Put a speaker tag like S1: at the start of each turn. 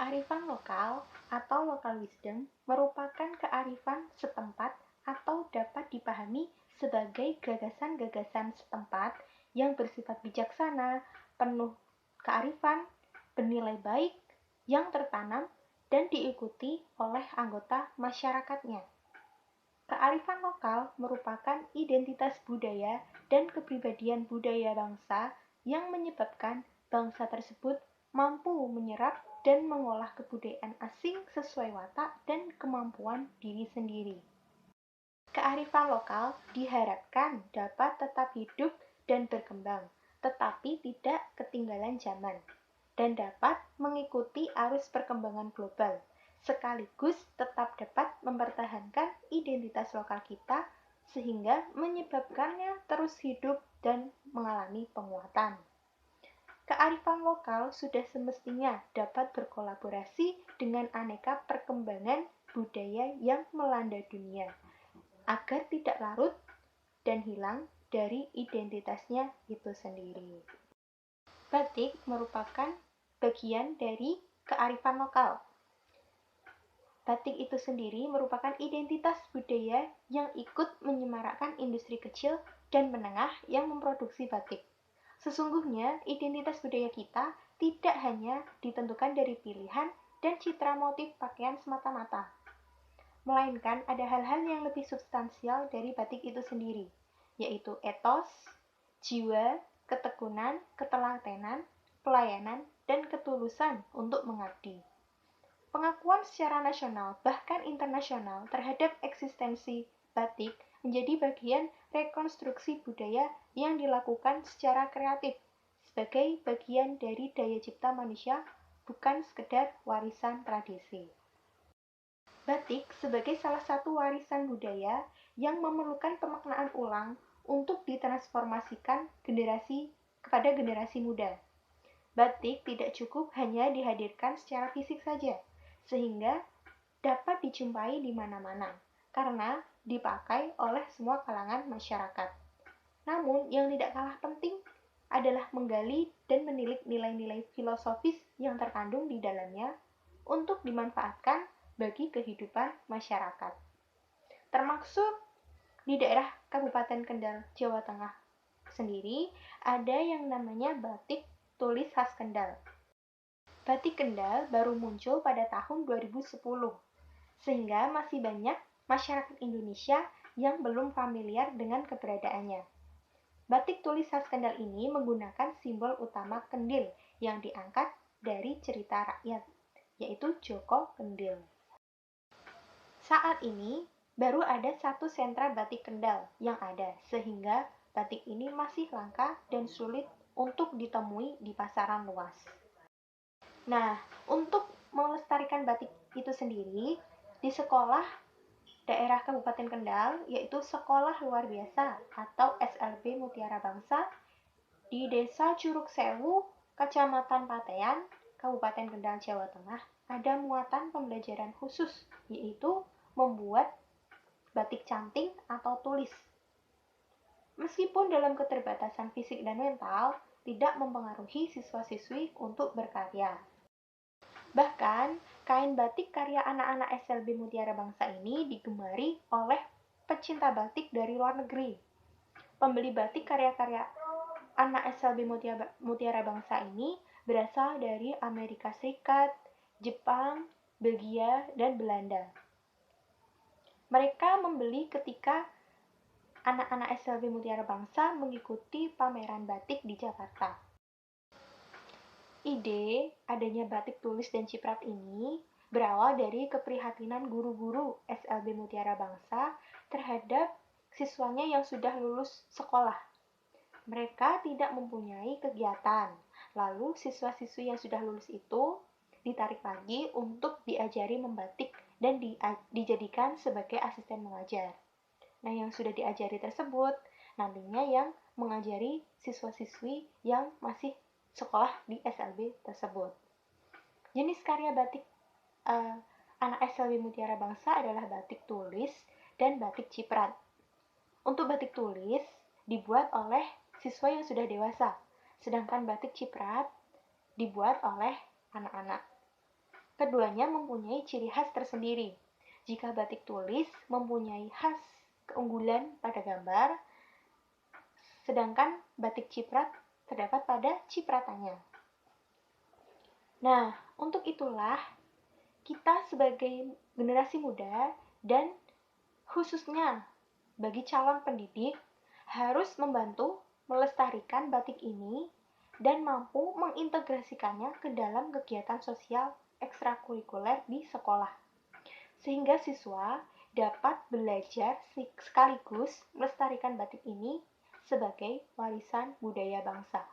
S1: Kearifan lokal atau local wisdom merupakan kearifan setempat atau dapat dipahami sebagai gagasan-gagasan setempat yang bersifat bijaksana, penuh kearifan, bernilai baik, yang tertanam dan diikuti oleh anggota masyarakatnya. Kearifan lokal merupakan identitas budaya dan kepribadian budaya bangsa yang menyebabkan bangsa tersebut mampu menyerap dan mengolah kebudayaan asing sesuai watak dan kemampuan diri sendiri. Kearifan lokal diharapkan dapat tetap hidup dan berkembang, tetapi tidak ketinggalan zaman, dan dapat mengikuti arus perkembangan global, sekaligus tetap dapat mempertahankan identitas lokal kita sehingga menyebabkannya terus hidup dan mengalami penguatan. Kearifan lokal sudah semestinya dapat berkolaborasi dengan aneka perkembangan budaya yang melanda dunia, agar tidak larut dan hilang dari identitasnya itu sendiri. Batik merupakan bagian dari kearifan lokal. Batik itu sendiri merupakan identitas budaya yang ikut menyemarakkan industri kecil dan menengah yang memproduksi batik. Sesungguhnya, identitas budaya kita tidak hanya ditentukan dari pilihan dan citra motif pakaian semata-mata, melainkan ada hal-hal yang lebih substansial dari batik itu sendiri, yaitu etos, jiwa, ketekunan, ketelatenan, pelayanan, dan ketulusan untuk mengabdi. Pengakuan secara nasional bahkan internasional terhadap eksistensi batik menjadi bagian rekonstruksi budaya yang dilakukan secara kreatif sebagai bagian dari daya cipta manusia, bukan sekedar warisan tradisi. Batik sebagai salah satu warisan budaya yang memerlukan pemaknaan ulang untuk ditransformasikan generasi kepada generasi muda. Batik tidak cukup hanya dihadirkan secara fisik saja, sehingga dapat dijumpai di mana-mana, karena dipakai oleh semua kalangan masyarakat. Namun, yang tidak kalah penting adalah menggali dan menilik nilai-nilai filosofis yang terkandung di dalamnya untuk dimanfaatkan bagi kehidupan masyarakat. Termasuk di daerah Kabupaten Kendal, Jawa Tengah sendiri, ada yang namanya batik tulis khas Kendal. Batik Kendal baru muncul pada tahun 2010, sehingga masih banyak masyarakat Indonesia yang belum familiar dengan keberadaannya. Batik tulis khas Kendal ini menggunakan simbol utama kendil yang diangkat dari cerita rakyat, yaitu Joko Kendil. Saat ini, baru ada satu sentra batik Kendal yang ada, sehingga batik ini masih langka dan sulit untuk ditemui di pasaran luas. Nah, untuk melestarikan batik itu sendiri, di sekolah daerah Kabupaten Kendal, yaitu Sekolah Luar Biasa atau SLB Mutiara Bangsa, di Desa Curug Sewu, Kecamatan Patean, Kabupaten Kendal, Jawa Tengah, ada muatan pembelajaran khusus, yaitu membuat batik canting atau tulis. Meskipun dalam keterbatasan fisik dan mental, tidak mempengaruhi siswa-siswi untuk berkarya. Bahkan, kain batik karya anak-anak SLB Mutiara Bangsa ini digemari oleh pecinta batik dari luar negeri. Pembeli batik karya-karya anak SLB Mutiara Bangsa ini berasal dari Amerika Serikat, Jepang, Belgia, dan Belanda. Mereka membeli ketika anak-anak SLB Mutiara Bangsa mengikuti pameran batik di Jakarta. Ide adanya batik tulis dan ciprat ini berawal dari keprihatinan guru-guru SLB Mutiara Bangsa terhadap siswanya yang sudah lulus sekolah. Mereka tidak mempunyai kegiatan, lalu siswa-siswi yang sudah lulus itu ditarik lagi untuk diajari membatik dan dijadikan sebagai asisten mengajar. Nah, yang sudah diajari tersebut nantinya yang mengajari siswa-siswi yang masih sekolah di SLB tersebut. Jenis karya batik anak SLB Mutiara Bangsa adalah batik tulis dan batik ciprat. Untuk batik tulis dibuat oleh siswa yang sudah dewasa, sedangkan batik ciprat dibuat oleh anak-anak. Keduanya mempunyai ciri khas tersendiri. Jika batik tulis mempunyai khas keunggulan pada gambar, sedangkan batik ciprat terdapat pada cipratannya. Nah, untuk itulah kita sebagai generasi muda dan khususnya bagi calon pendidik harus membantu melestarikan batik ini dan mampu mengintegrasikannya ke dalam kegiatan sosial ekstrakurikuler di sekolah. Sehingga siswa dapat belajar sekaligus melestarikan batik ini sebagai warisan budaya bangsa.